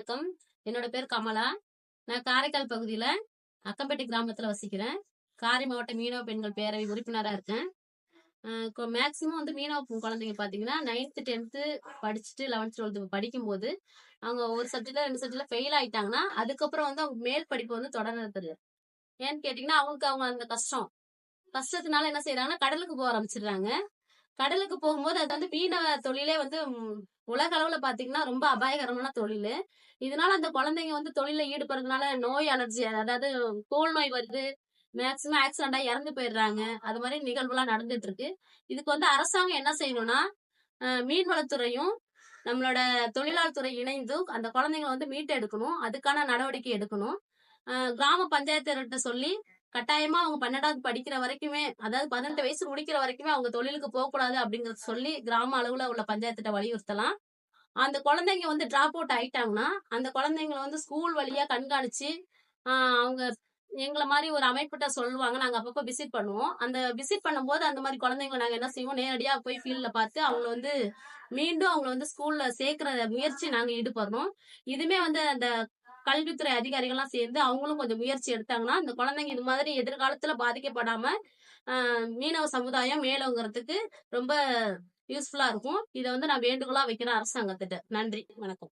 வணக்கம். என்னோட பேர் கமலா. நான் காரைக்கால் பகுதியில அக்கம்பட்டி கிராமத்துல வசிக்கிறேன். காரை மாவட்ட மீனவ பெண்கள் பேரவை உறுப்பினரா இருக்கேன். மேக்ஸிமம் வந்து மீனவ குழந்தைங்க பார்த்தீங்கன்னா, 9த், 10த் படிச்சுட்டு 11த், 12த் படிக்கும்போது, அவங்க ஒரு சப்ஜெக்ட்ல 2 சப்ஜெக்ட்ல ஃபெயில் ஆயிட்டாங்கன்னா, அதுக்கப்புறம் வந்து அவங்க மேல் படிப்பு வந்து தொடர்றது. ஏன்னு கேட்டீங்கன்னா, அவங்க அந்த கஷ்டத்தினால என்ன செய்றாங்கன்னா, கடலுக்கு போக ஆரம்பிச்சுடுறாங்க. கடலுக்கு போகும்போது அது வந்து மீனவ தொழிலே வந்து உலக அளவுல பாத்தீங்கன்னா ரொம்ப அபாயகரமான தொழிலு. இதனால அந்த குழந்தைங்க வந்து தொழில்ல ஈடுபடுறதுனால நோய் அலர்ஜி அதாவது தோல் நோய் வருது. மேக்ஸிமம் ஆக்சிடென்ட் ஆகி இறந்து போயிடுறாங்க. அது மாரி நிகழ்வுலாம் நடந்துட்டு இருக்கு. இதுக்கு வந்து அரசாங்கம் என்ன செய்யணும்னா, மீன்வளத்துறையும், நம்மளோட தொழிலாளர் துறை இணைந்து அந்த குழந்தைங்கள வந்து மீட்டெடுக்கணும். அதுக்கான நடவடிக்கை எடுக்கணும். கிராம பஞ்சாயத்துகள்ட்ட சொல்லி கட்டாயமா அவங்க 12வது படிக்கிற வரைக்குமே, அதாவது 18 வயசு முடிக்கிற வரைக்குமே அவங்க தொழிலுக்கு போக்கூடாது அப்படிங்கிறத சொல்லி கிராம அளவுல உள்ள பஞ்சாயத்துட்ட வலியுறுத்தலாம். அந்த குழந்தைங்க வந்து டிராப் அவுட் ஆயிட்டாங்கன்னா, அந்த குழந்தைங்கள வந்து ஸ்கூல் வழியா கண்காணிச்சு, அவங்க எங்கள மாரி ஒரு அமைப்புட்ட சொல்லுவாங்க. நாங்க அப்பப்ப விசிட் பண்ணுவோம். அந்த விசிட் பண்ணும்போது அந்த மாரி குழந்தைங்கள நாங்க என்ன செய்வோம், நேரடியா போய் ஃபீல்ட்ல பார்த்து அவங்கள வந்து மீண்டும் அவங்கள வந்து ஸ்கூல்ல சேர்க்கிற முயற்சி நாங்க ஈடுபடுறோம். இதுமே வந்து அந்த கல்வித்துறை அதிகாரிகள்லாம் சேர்ந்து அவங்களும் கொஞ்சம் முயற்சி எடுத்தாங்கன்னா, இந்த குழந்தைங்க இது மாதிரி எதிர்காலத்துல பாதிக்கப்படாம, அ மீனவ சமுதாயம் மேலோங்கறதுக்கு ரொம்ப யூஸ்ஃபுல்லா இருக்கும். இத வந்து நான் வேண்டுகோளா வைக்கிறேன் அரசாங்கத்திட்ட. நன்றி. வணக்கம்.